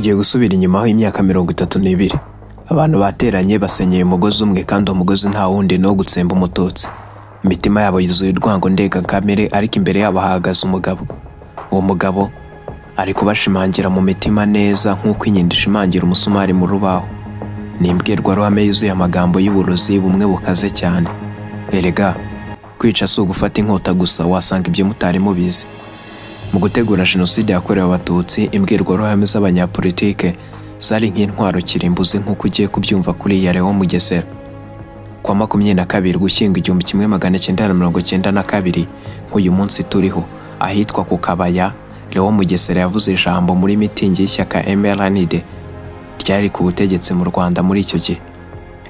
tugiye gusubira inyuma aho imyaka 32 abantu bateranye basenyeye umugozi umwe kandi umugozi nta wundi no gutsemba umututsi. Imitima yabo yuzuye urwango ndega kamere, ariko imbere yabo hahagaze umugabo. Uwo mugabo ari kubashimangira mu mitima neza nk'uko inyindi ishimangira umusumari mu rubaho. Ni imbwirwaruhame yuzuye amagambo y'uburozi bumwe bukaze cyane. Erega kwica si ugufata inkota gusa, wasanga ibyo mutari mubizi. Mu gutegura jenoside yakorewe abatutsi, imbwirwaruhame z'abanyapolitike zari nk'intwaro kirimbuzi nk'uko ugiye kubyumva kuri ya Leon Mugesera. Kwa 22 Gushyingo 1992 nk'uyu munsi turiho, ahitwa ku Kabaya, Leon Mugesera yavuze ijambo muri mitingi y'ishyaka MRND ryari ku butegetsi mu Rwanda muri icyo gihe.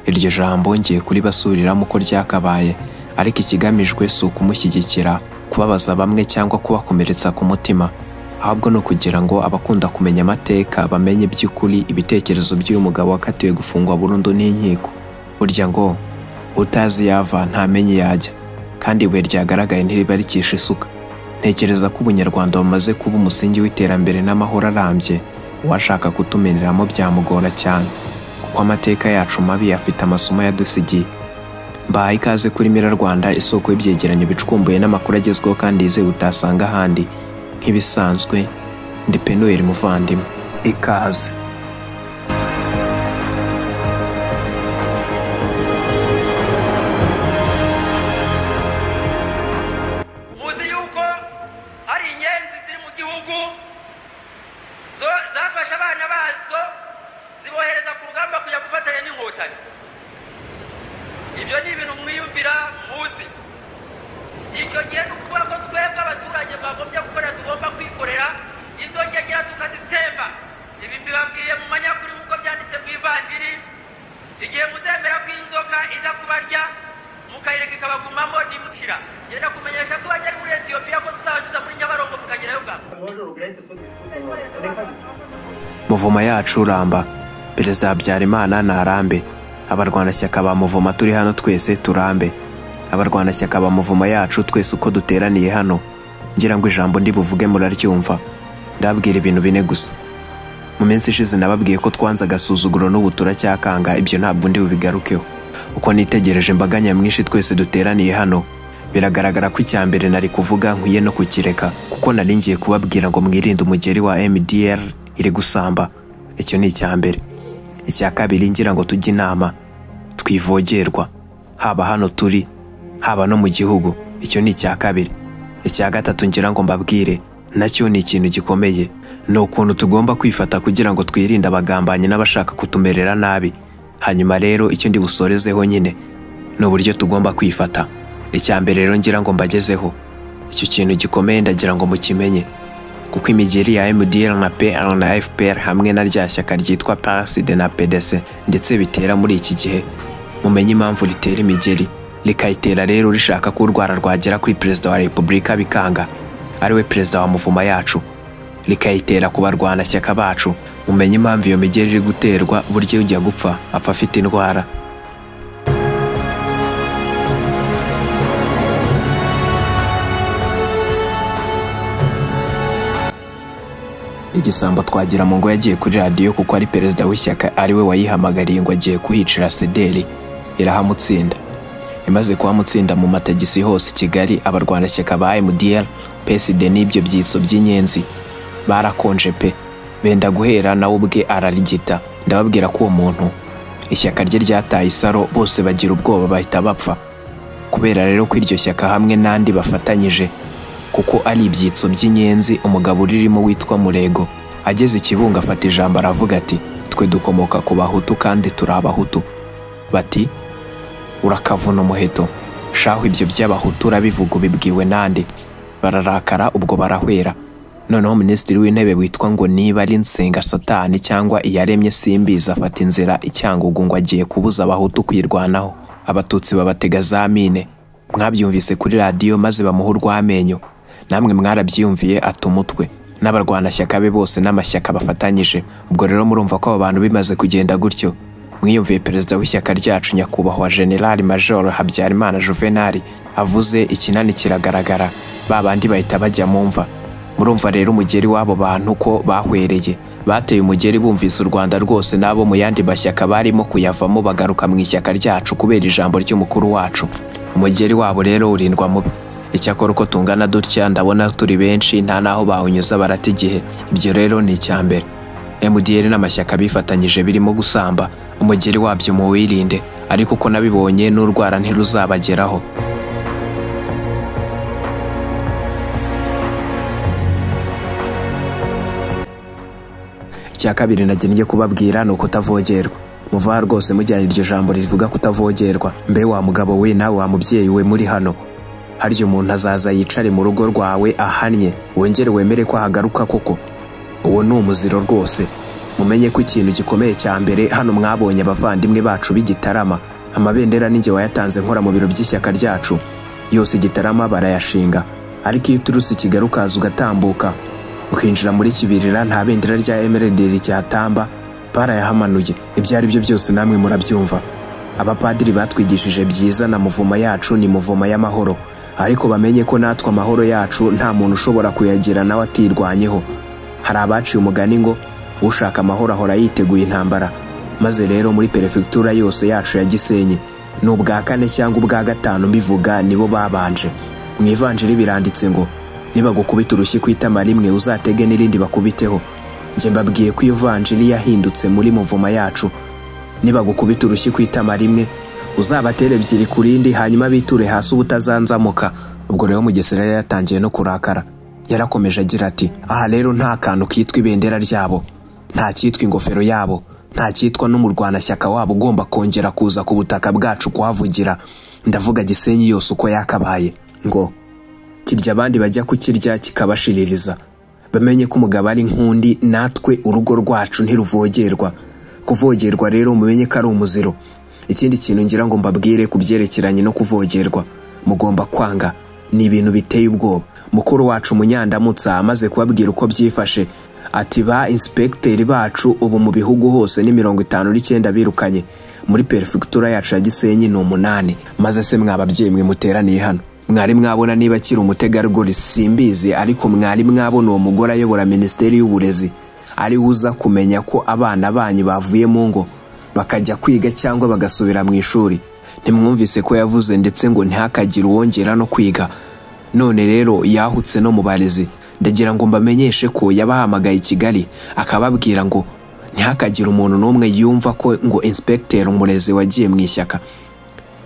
Iryo jambo ngiye kuri basubiriramo uko ryakabaye, ariko ikigamijwe si ukumushyigikira, kubabaza bamwe cyangwa kubakomeretsa ku mutima, ahubwo no kugira ngo abakunda kumenya amateka bamenye by'ukuri ibitekerezo by'uyu mugabo wakatiwe gufungwa burundu n'inkiko. Burya ngo utazi yava ntamenye yajya, kandi ibuye ryagaragaye ntiribarikisha isuka. Ntekereza ko ubunyarwanda bamaze kuba umusingi w'iterambere n'amahoro arambye, uwashaka kutumeneramo byamugora cyane, kuko amateka yacu mabi afite amasomo yadusigiye. Mbahaye ikaze kuri Mirarwanda, isoko y'ibyegeranyo bicukumbuye n'amakuru agezweho kandi yizewe utasanga ahandi. Nk'ibisanzwe ndi Penuel Muvandimwe, ikaze. Muzi yuko hari inyenzi ziri mu gihugu zafashe abana bazo zibohereza ku rugamba kujya gufatanya n'inkotanyi. Ibyo ni ibintu mwiyumvira muzi. Icyo gihe ni ukuvuga ko twebwe abaturage bagombye gukorera, tugomba kwikorera izo ngegera tukazitemba. Ibi mbibabwiye mu manyakuri nk'uko byanditse mu Ivanjiri. Igihe muzemera ko inzoka iza kubarya mukayireka ikabagumamo nimukira, genda kumenyesha ko bajya muri Ethiopia ko tuzabanyuza muri Nyabarongo mukagerayo bwa Muvuma yacu ramba, Perezida Habyarimana narambe. Abarwanashyaka ba Muvuma turi hano twese turambe. Abarwanashyaka ba Muvuma yacu twese uko duteraniye hano, ngira ngo ijambo ndi buvuge muraryumva. Ndabwira ibintu bine gusa. Mu minsi ishize nababwiye ko twanze agasuzuguro n'ubutura cyakanga, ibyo ntabwo ndi bubigarukeho. Uko nitegereje imbaga nyamwinshi twese duteraniye hano, biragaragara ko icyambere nari kuvuga nkwiye no kukireka, kuko nari ngiye kubabwira ngo mwirinde umugeri wa MDR iri gusamba. Icyo ni icyambere. Icya kabiri ngira ngo tujye inama twivogerwa, haba hano turi haba no mu gihugu. Icyo ni icya kabiri. Icya gatatu ngira ngo mbabwire, nacyo ni ikintu gikomeye, ni ukuntu tugomba kwifata kugira ngo twirinde abagambanyi n'abashaka kutumerera nabi. Hanyuma rero icyo ndi busorezeho nyine ni uburyo tugomba kwifata. Icya mbere rero ngira ngo mbagezeho, icyo kintu gikomeye ndagira ngo mukimenye, kuko imigeri ya MDR na PR na FPR hamwe na rya shyaka ryitwa PASD na PDC ndetse bitera muri iki gihe. Mumenye impamvu litera imigeri, likayitera rero rishaka ko urwara rwagera kuri Perezida wa Repubulika bikanga, ariwe Perezida wa Muvuma yacu, likayitera ku barwanashyaka bacu. Mumenye impamvu iyo migeri iri guterwa, buryo ujya gupfa apfa afite indwara. Igisambo twagira mu ngo yagiye kuri radio kuko ari perezida w'ishyaka, ariwe wayihamagariye ngo agiye kuhicira sederi, irahamutsinda. Imaze kuhamutsinda mu matagisi hose Kigali, abarwanashyaka ba MDR, PSD n'ibyo byitso by'inyenzi barakonje pe, benda guhera nawe ubwe ararigita. Ndababwira ko uwo muntu ishyaka rye ryataye isaro, bose bagira ubwoba bahita bapfa, kubera rero ko iryo shyaka hamwe n'andi bafatanyije, kuko ari ibyitso by'inyenzi. Umugabo uririmo witwa Murego ageze Ikibunga afata ijambo aravuga ati, twe dukomoka ku Bahutu kandi turi Abahutu. Bati urakavuna umuheto, shaho ibyo by'Abahutu urabivuga ubibwiwe nande? Bararakara ubwo barahwera. Noneho Minisitiri w'Intebe witwa ngo niba ari Nsenga Satani cyangwa Iyaremye simbiza, afata inzira Icyangugu ngo agiye kubuza Abahutu kwirwanaho. Abatutsi babatega za mine, mwabyumvise kuri radio maze bamuha urw'amenyo. Namwe mwarabyiyumviye ata umutwe n'abarwanashyaka be bose n'amashyaka bafatanyije. Ubwo rero murumva ko abo bantu bimaze kugenda gutyo, mwiyumviye perezida w'ishyaka ryacu nyakubahwa General Major Habyarimana Juvenal avuze ikinani kiragaragara, babandi bahita bajya mu mva. Murumva rero umugeri w'abo bantu ko bahwereye, bateye umugeri bumvise u Rwanda rwose n'abo mu yandi mashyaka barimo kuyavamo bagaruka mu ishyaka ryacu kubera ijambo ry'umukuru wacu. Umugeri wabo rero urindwa mubi. Icyakora uko tungana dutya ndabona turi benshi nta naho bawunyuza barata igihe. Ibyo rero ni icyambere. MDR n'amashyaka bifatanyije birimo gusamba, umugeri wabyo mu wirinde, ariko uko nabibonye n'urwara ntiruzabageraho. Icya kabiri nagennye kubabwira ni ukutavogerwa. Muva rwose mujyana iryo jambo rivuga kutavogerwa. Mbe wa mugabo we nawe wa mubyeyi we muri hano, harya umuntu azaza yicare mu rugo rwawe ahannye wongere wemere ko ahagaruka koko? Uwo ni umuziro rwose. Mumenye ko ikintu gikomeye cya mbere hano mwabonye abavandimwe bacu b'Igitarama. Amabendera ninjye wayatanze nkora mu biro by'ishyaka ryacu yose Igitarama barayashinga, ariko iyo uturutse Kigali ukaza ugatambuka ukinjira muri Kibirira nta bendera rya MRD ricyahatamba, barayahamanuye. Ibyo ari byo byose namwe murabyumva. Abapadiri batwigishije byiza na muvuma yacu ni muvuma y'amahoro, ariko bamenye ko natwe amahoro yacu nta muntu ushobora kuyagira nawe atirwanyeho. Hari abaciye umugani ngo ushaka amahoro ahora yiteguye intambara. Maze rero muri perefegitura yose yacu ya Gisenyi n'ubwa 4 cyangwa ubwa 5 mbivuga nibo babanje. Mu ivanjiri biranditse ngo niba gukubita urushyi kwitama rimwe uzatege n'irindi bakubiteho. Nje mbabwiye ko iyo vanjiri yahindutse muri muvuma yacu. Niba gukubita urushyi kwitama rimwe uzabatere ebyiri kurindi hanyuma biture hasi ubutazanzamuka. Ubwo rero Mugesera yatangiye no kurakara. Yarakomeje agira ati aha rero nta kantu kitwa ibendera ryabo, nta kitwa ingofero yabo, nta kitwa n'umurwanashyaka wabo ugomba kongera kuza ku butaka bwacu kuhavugira. Ndavuga Gisenyi yose uko yakabaye ngo kirya abandi bajya kukirya kikabashiririza. Bamenye ko umugabo ari nkundi, natwe urugo rwacu ntiruvogerwa. Kuvogerwa rero mumenye ko ari umuziro. Ikindi kintu ngira ngo mbabwire kubyerekeranye no kuvogerwa, mugomba kwanga. Ni ibintu biteye ubwoba. Mukuru wacu Munyandamutsa amaze kubabwira uko byifashe ati ba inspecteri bacu ubu mu bihugu hose ni 59 birukanye, muri perefegitura yacu ya Gisenyi ni 8. Maze se mwababyeyi mwe muteraniye hano, mwari mwabona niba kiri umutegarugori simbizi, ariko mwari mwabona uwo mugore ayobora Minisiteri y'Uburezi ari uza kumenya ko abana banyu bavuye mu ngo bakajya kwiga cyangwa bagasubira mu ishuri? Ntimwumvise ko yavuze ndetse ngo ntihakagire uwongera no kwiga? None rero yahutse no mu barezi. Ndagira ngo mbamenyeshe ko yabahamagaye i Kigali akababwira ngo ntihakagire umuntu n'umwe yumva ko ngo inspector umurezi wagiye mu ishyaka.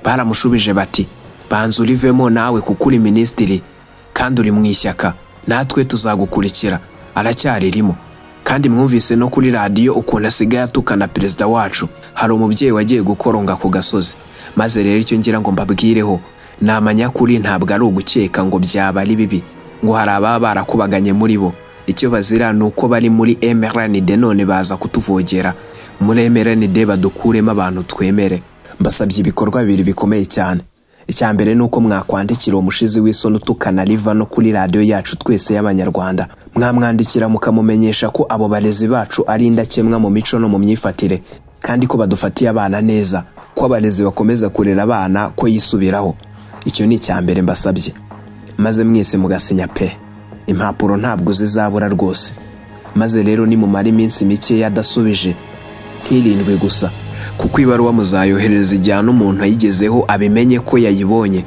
Baramushubije bati banza urivemo nawe kuko uri minisitiri kandi uri mu ishyaka, natwe tuzagukurikira. Aracyaririmo. Kandi mwumvise no kuri radio ukuntu asigaye atukana perezida wacu. Hari umubyeyi wagiye gukoronga ku gasozi. Maze rero icyo ngira ngo mbabwireho namanya kuri ntabwo ari ugukeka ngo byaba ari bibi ngo hari ababa barakubaganye muri bo. Icyo bazira nuko bari muri MRND none baza kutuvogera. Muri MRND badukuremo abantu twemere. Mbasabye ibikorwa bibiri bikomeye cyane. Icya mbere nuko mwakwandikira umushizi w'isoni utukana liva no kuri radio yacu twese y'Abanyarwanda. Mwamwandikira mukamumenyesha ko abo barezi bacu ari indakemwa mu mico no mu myifatire, kandi ko badufatiye abana neza, ko abarezi bakomeza kurera abana ko yisubiraho. Icyo ni icya mbere mbasabye. Maze mwese mugasinya pe. Impapuro ntabwo zizabura rwose. Maze rero ni mu mari iminsi mike yadasubije nk'irindwi gusa, kuko ibaruwa muzayohereza ijyana umuntu ayigezeho abimenye ko yayibonye.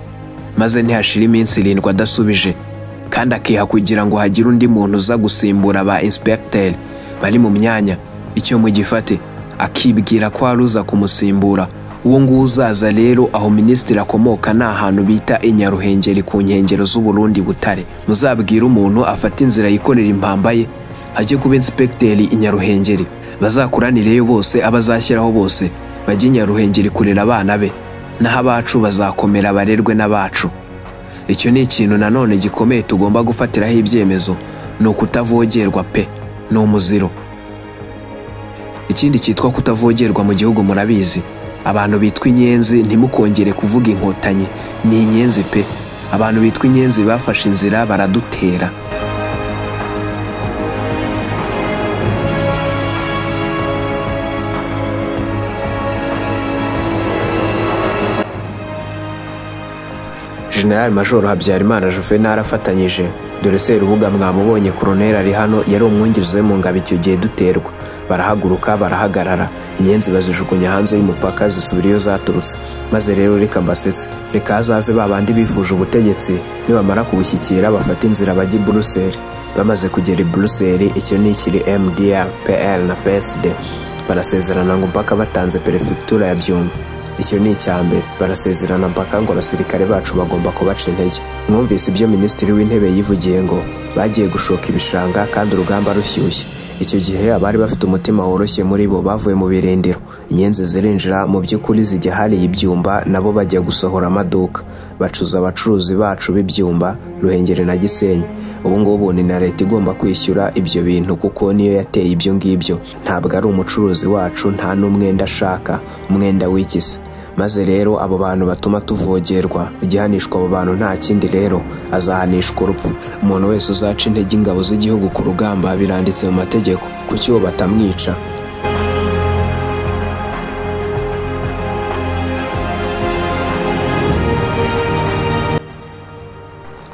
Maze ntihashira iminsi 7 adasubije, kandi akiha kugira ngo hagire undi muntu uza gusimbura ba inspector bari mu myanya. Icyo mugifate akibwira ko aruza kumusimbura. Uwo nguwo uzaza rero aho minisitiri akomoka ni ahantu bita Inyaruhengeri ku nkengero z'u Burundi Butare. Muzabwira umuntu afata inzira yikorera impamba ye ajye kuba inspector Inyaruhengeri. Bazakuranireyo bose, abazashyiraho bose bajye Inyaruhengeri kurera abana be, naho abacu bazakomera barerwe n'abacu. Icyo ni ikintu nanone gikomeye tugomba gufatiraho ibyemezo, ni ukutavogerwa pe. Ni umuziro. Ikindi cyitwa kutavogerwa mu gihugu murabizi. Abantu bitwa inyenzi ntimukongere kuvuga inkotanyi, ni inyenzi pe. Abantu bitwa inyenzi bafashe inzira baradutera. General Major Habyarimana Juvenal afatanyije, dore Serubuga mwamubonye Colonel ari hano yari umwungirizi mu ngabo icyo gihe duterwa. Barahaguruka barahagarara, inyenzi bazijugunya hanze y'umupaka zisubira iyo zaturutse. Maze rero reka mbasetse, reka hazaze babandi bifuje ubutegetsi, nibamara kubushyikira bafata inzira bajya i Bruxelles. Bamaze kugera i Bruxelles, icyo ni ikiri MDR, PL na PSD, barasezerana ngo mpaka batanze perefegitura ya Byumba. Icyo ni icyambere, barasezerana mpaka ngo abasirikare bacu bagomba kubaca intege. Mwumvise ibyo Minisitiri w'Intebe yivugiye ngo bagiye gushoka ibishanga kandi urugamba rushyushye. Icyo gihe abari bafite umutima woroshye muri bo bavuye mu birindiro. Inyenzi zirinjira mu by'ukuri zijya hariya Ibyumba, nabo bajya gusohora amaduka, bacuza abacuruzi bacu b'Ibyumba, Ruhengeri na Gisenyi. Ubu ngubu ni na leta igomba kwishyura ibyo bintu kuko niyo yateye ibyo ngibyo. Ntabwo ari umucuruzi wacu, nta n'umwenda ashaka, umwenda w'ikisi. Maze rero abo bantu batuma tuvogerwa, igihanishwa abo bantu nta kindi rero, azahanishwa urupfu. Umuntu wese uzaca intege ingabo z'igihugu ku rugamba biranditse mu mategeko, kuki bo batamwica?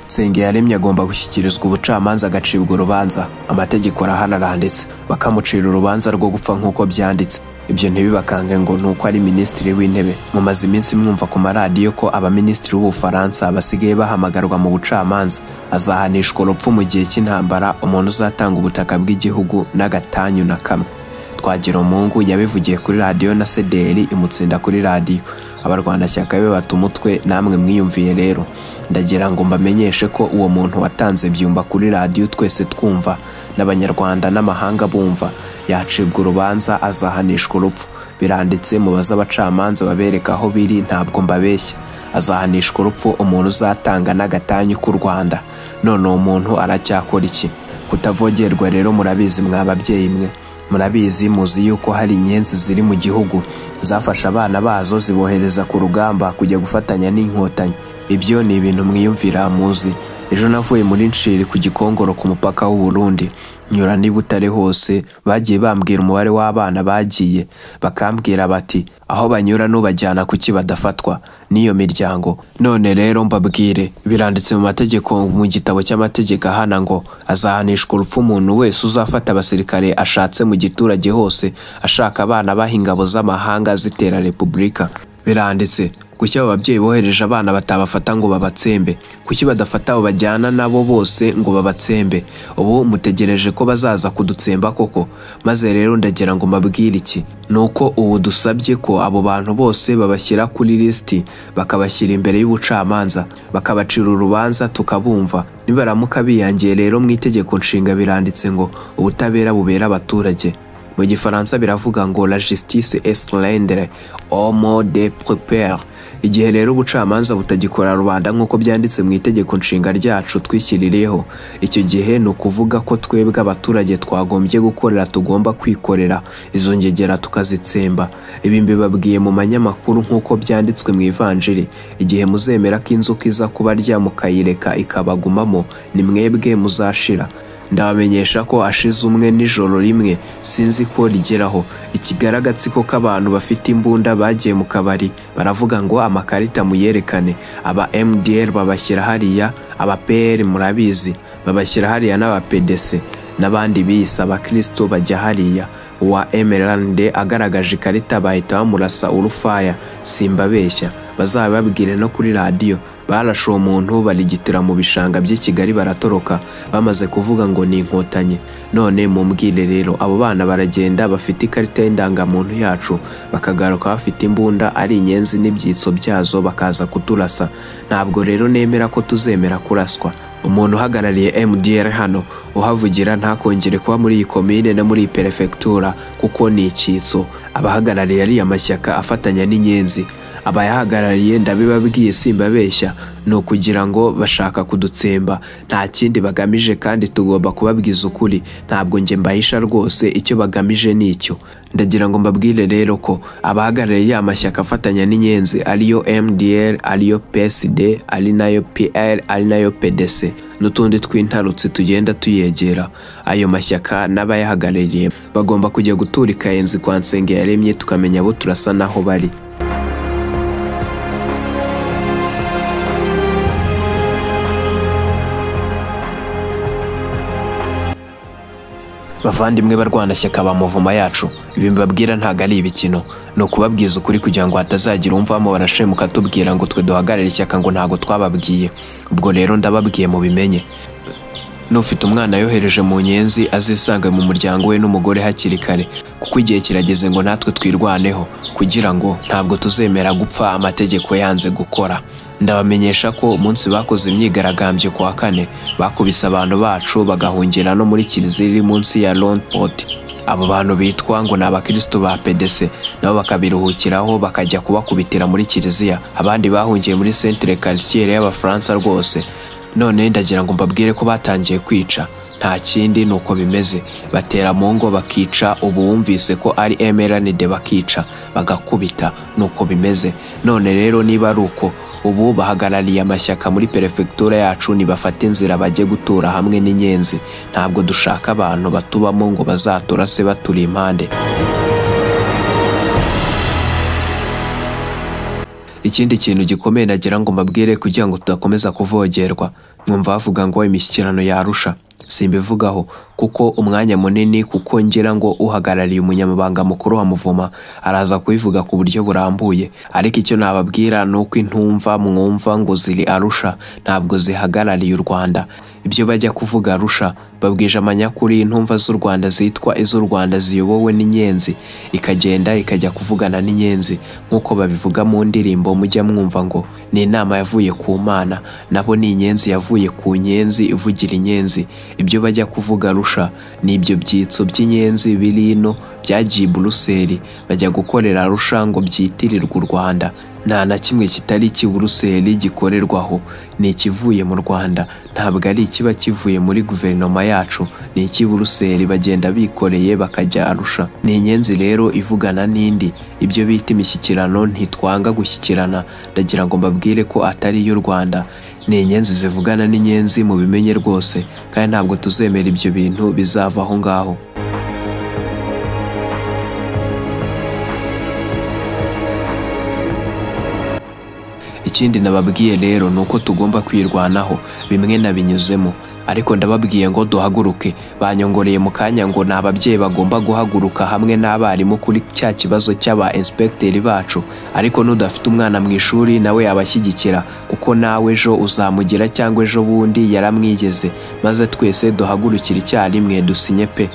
Nsengiyaremye agomba gushyikirizwa ubucamanza agacibwa urubanza. Amategeko arahana aranditse, bakamucira urubanza rwo gupfa nk'uko byanditse. Ibyo ntibibakange ngo nuko ari Minisitiri w'Intebe. Mumaze iminsi mwumva ku maradiyo ko abaminisitiri b'Ubufaransa basigaye bahamagarwa mu bucamanza. Azahanishwa urupfu mu gihe cy'intambara umuntu uzatanga ubutaka bw'igihugu n'agatanyu na kamwe. Twagiramungu yabivugiye kuri radiyo na CDR imutsinda kuri radiyo. Abarwanashyaka be bata umutwe, namwe mwiyumviye rero. Ndagira ngo mbamenyeshe ko uwo muntu watanze Byumba kuri radiyo twese twumva, n'abanyarwanda n'amahanga bumva, yacibwa urubanza, azahanishwa urupfu. Biranditse mu baza abacamanza babereka aho biri, ntabwo mbabeshya. Azahanishwa urupfu umuntu uzatanga n'agatanyu k'u Rwanda. None uwo muntu aracyakora iki? Kutavogerwa rero murabizi mw'ababyeyi mwe. Murabizi muzi yuko hari inyenzi ziri mu gihugu zafasha abana bazo zibohereza ku rugamba kujya gufatanya n'inkotanyi. Ibyo ni ibintu mwiyumvira muzi. Ejo navuye muri Nshiri ku Gikongoro ku mupaka w'u Burundi, nyura ni Butare hose, bagiye bambwira umubare w'abana bagiye, bakambwira bati aho banyura n'ubajyana kuki badafatwa n'iyo miryango. None rero mbabwire, biranditse mu mategeko mu gitabo cy'amategeko hana ngo azahanishwa urupfu umuntu wese uzafata abasirikare ashatse mu giturage hose ashaka abana bahingabo z'amahanga zitera Repubulika. Biranditse, kuki abo babyeyi bohereje abana batabafata ngo babatsembe? Kuki badafata abo bajyana nabo bose ngo babatsembe? Ubu mutegereje ko bazaza kudutsemba koko? Maze rero ndagira ngo mbabwire iki, nuko ubu dusabye ko abo bantu bose babashyira kuri listi, bakabashyira imbere y'ubucamanza, bakabacira urubanza tukabumva. Nibaramuka biyangiye rero mu itegeko nshinga biranditse ngo ubutabera bubera abaturage. Mu Gifaransa biravuga ngo la justice est rendre homme de prépare. Igihe rero ubucamanza butagikora rubanda nk'uko byanditse mu itegeko nshinga ryacu twishyiririyeho, icyo gihe ni ukuvuga ko twebwe abaturage twagombye gukorera, tugomba kwikorera izo ngegera tukazitsemba. Ibi mbibabwiye mu manyamakuru nk'uko byanditswe mu Ivanjiri. Igihe muzemera ko inzoka iza kubarya mukayireka ikabagumamo, ni mwebwe muzashira. Ndabamenyesha ko ashize umwe nijoro rimwe, sinzi ko rigeraho, ikigaragatsiko k'abantu bafite imbunda bagiye mu kabari baravuga ngo amakarita muyerekane. Aba MDR babashyira hariya, aba PL murabizi babashyira hariya, n'aba PDC n'abandi biyise abakristo bajya hariya. Uwa MRND agaragaje ikarita bahita bamurasa urufaya, simbabeshya. Bazababwire no kuri radiyo, barashe uwo muntu barigitira mu bishanga by'i Kigali baratoroka, bamaze kuvuga ngo ni inkotanyi. None mumbwire rero, abo bana baragenda bafite ikarita y'indangamuntu yacu, bakagaruka bafite imbunda ari inyenzi n'ibyitso byazo bakaza kuturasa. Ntabwo rero nemera ko tuzemera kuraswa. Umuntu uhagarariye MDR hano uhavugira ntakongere kuba muri iyi komine no muri iyi perefegitura kuko ni icyitso. Abahagarariye ari amashyaka afatanya n'inyenzi, abayahagarariye ndabibabwiye simbabeshya, ni ukugira ngo bashaka kudutsemba, nta kindi bagamije, kandi tugomba kubabwiza ukuri. Ntabwo nge mbahisha rwose, icyo bagamije ni icyo. Ndagira ngo mbabwire rero ko abahagarariye amashyaka afatanya n'inyenzi ariyo MDR, ariyo PSD, ari nayo PL, ari nayo PDC n'utundi tw'intarutse tugenda tuyegera, ayo mashyaka n'abayahagarariye bagomba kujya gutura ikayenzi kwa Nsengiyaremye tukamenya abo turasa naho bari. bavandimwe barwanashyaka ba muvuma yacu, ibi mbabwira ntago ari ibikino, no kubabwiza ukuri kugira ngo hatazagira umvamo barashemuka tubwira ngo twe duhagarare ishyaka ngo ntago twababwiye. Ubwo rero ndababwiye mu bimenye. Nufite umwana yohereje mu nyenzi azisanga mu muryango we n'umugore hakiri kare, kuko igihe kirageze ngo natwe twirwaneho kugira ngo ntabwo tuzemera gupfa amategeko yanze gukora. Ndabamenyesha ko umunsi bakoze imyigaragambyo ku wa kane bakubise abantu bacu bagahungira no muri kiliziya iri munsi ya Longport. Abo bantu bitwa ngo ni abakristo ba PDC nabo bakabiruhukiraho bakajya kubakubitira muri kiliziya. Abandi bahungiye muri Centre Quartier y'Abafaransa rwose. None ndagira ngo mbabwire ko batangiye kwica, nta kindi nuko bimeze. Batera mu ngo bakica, ubu wumvise ko ari MRND bakica bagakubita, nuko bimeze. None rero niba ari uko, ubu bahagarariye amashyaka muri perefegitura yacu nibafata inzira bajye gutura hamwe n'inyenzi. Ntabwo dushaka abantu batubamo ngo bazatura se baturi impande. Ikindi kintu gikomeye nagira ngo mbabwire kugira ngo tudakomeza kuvogerwa, mwumva bavuga ngo imishyikirano yarusha. Simbivugaho kuko umwanya munini, kuko ngira ngo uhagarariye umunyamabanga mukuru wa Muvuma araza kubivuga ku buryo burambuye. Ariko icyo nababwira nuko intumva mwumva ngo ziri Arusha ntabwo zihagarariye u Rwanda. Ibyo bajya kuvuga Arusha babwije amanyakuri intumva z'u Rwanda zitwa iz'u Rwanda ziyobowe n'inyenzi, ikagenda ikajya kuvugana n'inyenzi nk'uko babivuga mu ndirimbo mujya mwumva ngo ni inama yavuye ku Mana, nabo ni inyenzi yavuye ku nyenzi ivugira inyenzi. Ibyo bajya kuvuga Arusha ni ibyo byitso by'inyenzi birino byagiye Buruseli bajya gukorera Arusha ngo byitirirwe u Rwanda. Nta na kimwe kitari iki Buruseli gikorerwaho, ni ikivuye mu Rwanda, ntabwo ari ikiba kivuye muri guverinoma yacu, ni iki Buruseli bagenda bikoreye bakajya Arusha. Ni inyenzi rero ivugana n'indi. Ibyo bita imishyikirano ntitwanga gushyikirana, ndagira ngo mbabwire ko atari y'u Rwanda. Ni inyenzi zivugana n'inyenzi mu bimenye rwose, kandi ntabwo tuzemera ibyo bintu bizava aho ngaho. Ikindi nababwiye rero nuko tugomba kwirwanaho, bimwe nabinyuzemo, ariko ndababwiye ngo duhaguruke. Banyongoreye mu kanya ngo n'ababyeyi bagomba guhaguruka hamwe n'abarimu kuri cya kibazo cy'aba inspecteri bacu, ariko nudafite umwana mu ishuri nawe yabashyigikira, kuko nawe ejo uzamugira cyangwa ejo bundi yaramwigeze, maze twese duhagurukira icyarimwe dusinye pe.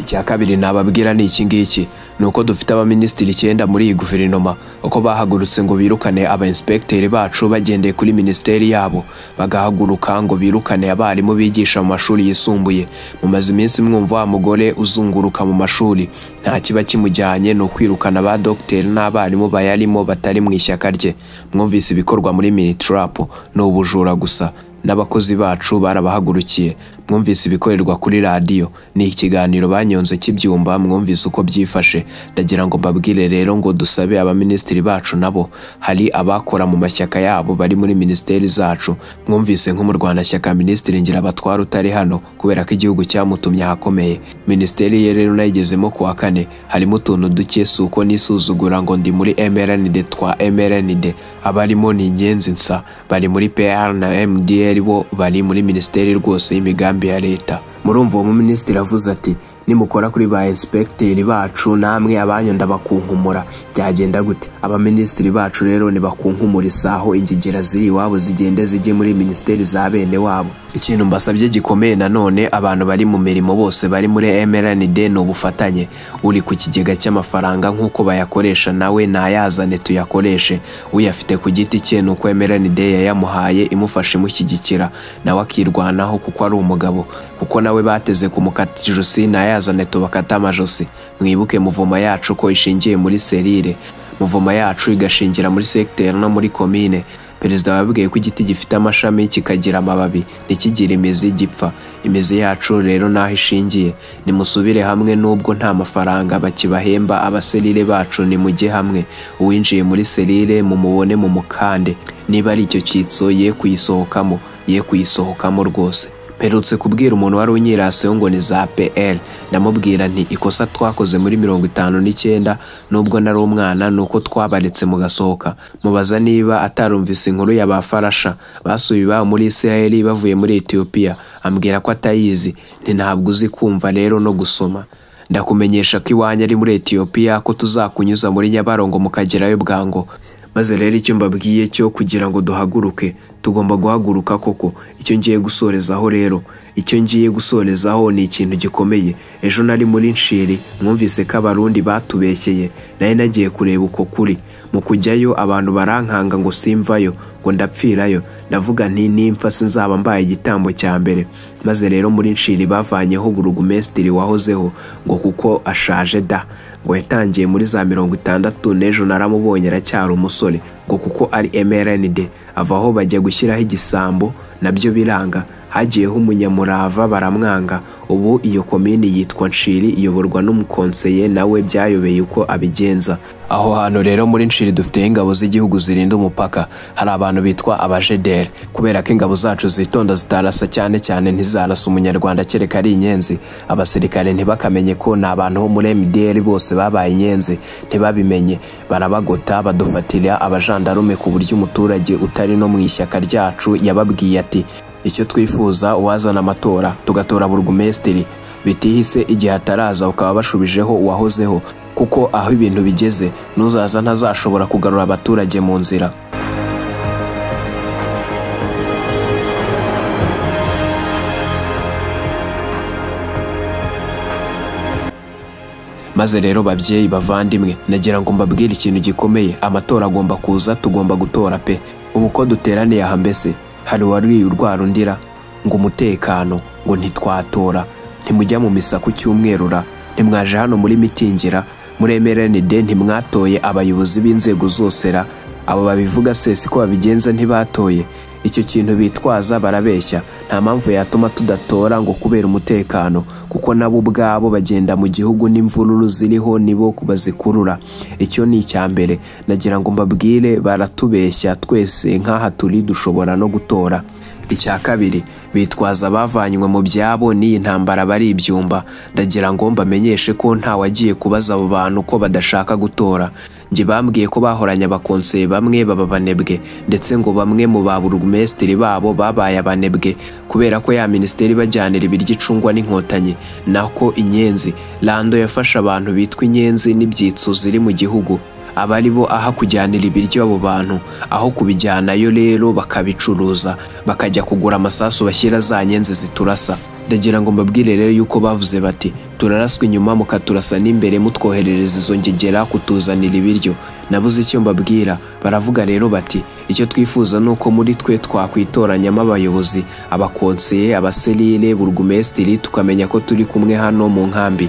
Icya kabiri nababwira ni iki ngiki, nuko dufite abaminisitiri 9 muri iyi guverinoma, uko bahagurutse ngo birukane aba inspecteri bacu bagendeye kuri ministeri yabo, bagahaguruka ngo birukane abarimu bigisha mu mashuri yisumbuye. Mumaze iminsi mwumva wa mugore uzunguruka mu mashuri, nta kiba kimujyanye no kwirukana ba docteur n'abarimu bayarimo batari mu ishyaka rye. Mwumvise ibikorwa muri Minitrap no ubujura gusa, n'abakozi bacu barabahagurukiye. Mwumvise ibikorerwa kuri radio, ni ikiganiro banyonze cy'ibyumba, mwumvise uko byifashe. Ndagira ngo mbabwire rero ngo dusabe abaministeri bacu nabo, hari abakora mu mashyaka yabo bari muri ministeri zacu. Mwumvise nko mu Rwanda shyaka ministeri Ngirabatwara utari hano kubera ko igihugu cyamutumye hakomeye. Ministeri ye rero nayigezemo ku wa kane, harimo utuntu duke suko nisuzugura ngo ndi muri MRND twa MRND. Abarimo ni inyenzi nsa, bari muri PR na MDL, bo bari muri ministeri rwose y'imigambi ya leta. Murumva uwo minisitiri avuze ati nimukora kuri ba inspecteri bacu namwe abanyo ndabakunkumura. Byagenda gute? Aba ministeri bacu rero ni bakunkumura isaho ingigera ziri wabo zigende zijye muri ministeri za bene wabo. Ikintu mbasabye gikomeye nanone, abantu bari mu mirimo bose bari muri MRND no bufatanye. Uri ku kigega cy'amafaranga nk'uko bayakoresha nawe nayazane tuyakoreshe. Uyafite ku giti cye nuko MRND yayamuhaye imufashe mushyigikira, nawe akirwanaho kuko ari umugabo, kuko nawe bateze kumukata ijosi nayazane tubakata amajosi. Mwibuke Muvuma yacu ko ishingiye muri serire, Muvuma yacu igashingira muri secteur no muri commune. Perezida wabwiye ko igiti gifite amashami kikagira amababi ntikigira imizi gipfa. Imizi yacu rero naho ishingiye. Nimusubire hamwe nubwo nta mafaranga bakibahemba abaserire bacu, ni mujye hamwe. Uwinjiye muri serire mumubone mu mukande, niba ari icyo cyitso ye kuyisohokamo, ye kuyisohokamo rwose. Mperutse kubwira umuntu wari unyiraseho ngo ni za PL, ndamubwira nti ikosa twakoze muri 59 nubwo nari umwana nuko twabaretse mugasohoka. Mubaza niba atarumvise inkuru y'abafarasha basuye ba muri Israel bavuye muri Ethiopia, ambwira ko atayizi. Nti ntabwo uzi kumva rero no gusoma. Ndakumenyesha ko iwanya ari muri Ethiopia ko tuzakunyuza muri Nyabarongo mukagerayo bwango. Maze rero icyo mbabwiye cyo kugira ngo duhaguruke, tugomba guhaguruka koko. Icyo ngiye gusorezaho ni ikintu gikomeye. Ejo nari muri Nshiri, mwumvise ko abarundi batubeshyeye, naye nagiye kureba uko kuri. Mu kujyayo abantu barankanga ngo simvayo, ngo ndapfirayo. Ndavuga nti nimpfa sinzaba mbaye igitambo cya mbere. Maze rero muri Nshiri bavanyeho burugumesitiri wahozeho ngo kuko ashaje da, ngo yatangiye muri za 60. N'ejo naramubonye aracyari umusore, ngo kuko ari MRND. Avaho bajya gushyiraho igisambo, nabyo biranga. Hagiyeho umunyamurava baramwanga. Ubu iyo komini yitwa Nshiri iyoborwa n'umukonseye, nawe byayobeye uko abigenza. Aho hantu rero muri Nshiri dufite ingabo z'igihugu zirinda umupaka. Hari abantu bitwa abajedere, kubera ko ingabo zacu zitonda zitarasa cyane ntizarasa umunyarwanda kereka ari inyenzi. Abasirikare ntibakamenye ko ni abantu bo muri MDR bose babaye inyenzi, ntibabimenye. Barabagota badufatira abajandarume ku buryo umuturage utari no mu ishyaka ryacu yababwiye ati icyo twifuza uwazana amatora tugatora burugumesitiri, bitihise igihe ataraza ukaba bashubijeho uwahozeho, kuko aho ibintu bigeze nuzaza ntazashobora kugarura abaturage mu nzira. Maze rero babyeyi bavandimwe, nagira ngo mbabwire ikintu gikomeye. Amatora agomba kuza, tugomba gutora pe. Ubu ko duteraniye aha mbese hari wari urwarundira ngo umutekano, ngo ntitwatora, ntimujya mu misa ku cyumwerura, ntimwaje hano muri mitingira, muri MRND ntimwatoye abayobozi b'inzego zose ra. Abo babivuga sesi ko babigenza ntibatoye. Icyo kintu bitwaza barabeshya. Nta mpamvu yatuma tudatora ngo kubera umutekano, kuko nabo ubwabo bagenda mu gihugu n'imvururu ziriho nibo kubazikurura. Icyo ni icyambere. Nagira ngo mbabwire baratubeshya twese nk'aha turi dushobora no gutora. Icya kabiri, bitwaza bavanywe mu byabo n'iyi ntambara bari ibyumba. Ndagira ngo mbamenyeshe ko nta wagiye kubaza abo bantu ko badashaka gutora. Nje bambwiye ko bahoranya abakonseye bamwe baba banebwe, ndetse ngo bamwe mu baburugumesitiri babo babaye abanebwe kubera ko ya ministeri bajyanira ibiryo n'inkotanyi. Nako inyenzi Lando yafasha abantu bitwa inyenzi n'ibyitso ziri mu gihugu, abari bo aha kujyanira ibiryo abo bantu, aho kubijyanayo rero bakabicuruza, bakajya kugura amasasu bashyira za nyenzi ziturasa. Ndagira ngo mbabwire rero yuko bavuze bati turaraswa inyuma mukaturasa n'imbere mutwoherereza izo ngegera kutuzanira ibiryo. Nabuze icyo mbabwira. Baravuga rero bati icyo twifuza nuko muri twe twakwitoranyamo abayobozi, abakonseye, abaserire, burugumesitiri, tukamenya ko turi kumwe hano mu nkambi,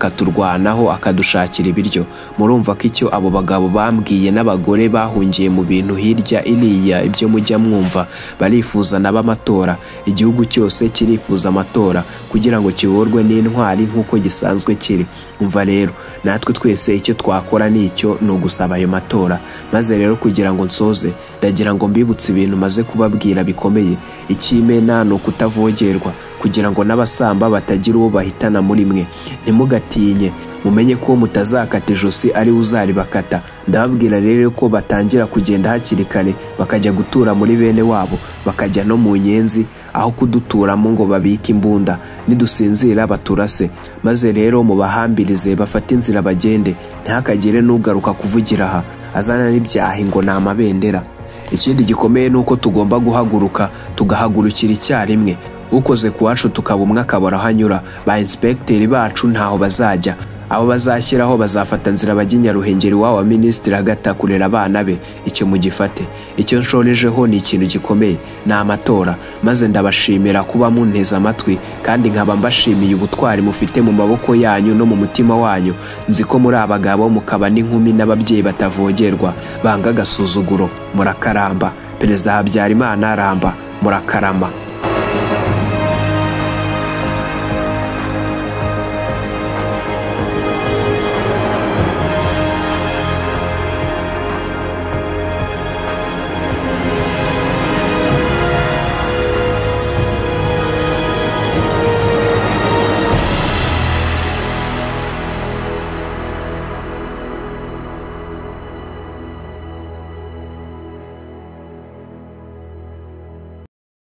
akaturwanaho akadushakira ibiryo. Murumva ko icyo abo bagabo bambwiye n'abagore bahungiye mu bintu hirya iriya ibyo mujya mwumva. Barifuza n'abamatora, igihugu cyose kirifuza amatora kugira ngo kiborwe n'intwari nk'uko gisanzwe kiri. Umva rero, natwe twese icyo twakora nicyo no gusaba ayo matora. Maze rero kugira ngo nsoze, ndagira ngo mbibutse ibintu maze kubabwira bikomeye. Ikimena no kutavogerwa, kugira ngo n'abasamba batagira uwo bahitana muri mwe. Ntimugatinye, mumenye ko mutazakata ijosi ari uzaribakata. Ndababwira rero ko batangira kugenda hakiri kare bakajya gutura muri bene wabo, bakajya no mu nyenzi aho kuduturamo ngo babike imbunda, nidusinzira baturase. Maze rero mubahambirize bafate inzira bagende, ntihakagire n'ugaruka kuvugira aha azana n'ibyaha ngo ni amabendera. Ikindi gikomeye nuko tugomba guhaguruka, tugahagurukira icyarimwe. Ukoze kuwacu tukaba umwe akabara hanyura, ba inspecteri bacu ntaho bazajya. Abo bazashyiraho bazafata nzira bajya Nyaruhengeri wa minisitiri hagata kurera abana be. Icyo mugifate. Icyo nshorejeho ni ikintu gikomeye, ni amatora. Maze ndabashimira kuba munteza amatwi, kandi nkaba mbashimiye ubutwari mufite mu maboko yanyu no mu mutima wanyu. Nzi ko muri abagabo mukaba n'inkumi n'ababyeyi batavogerwa, banga agasuzuguro. Murakaramba. Perezida Habyarimana aramba. Murakarama.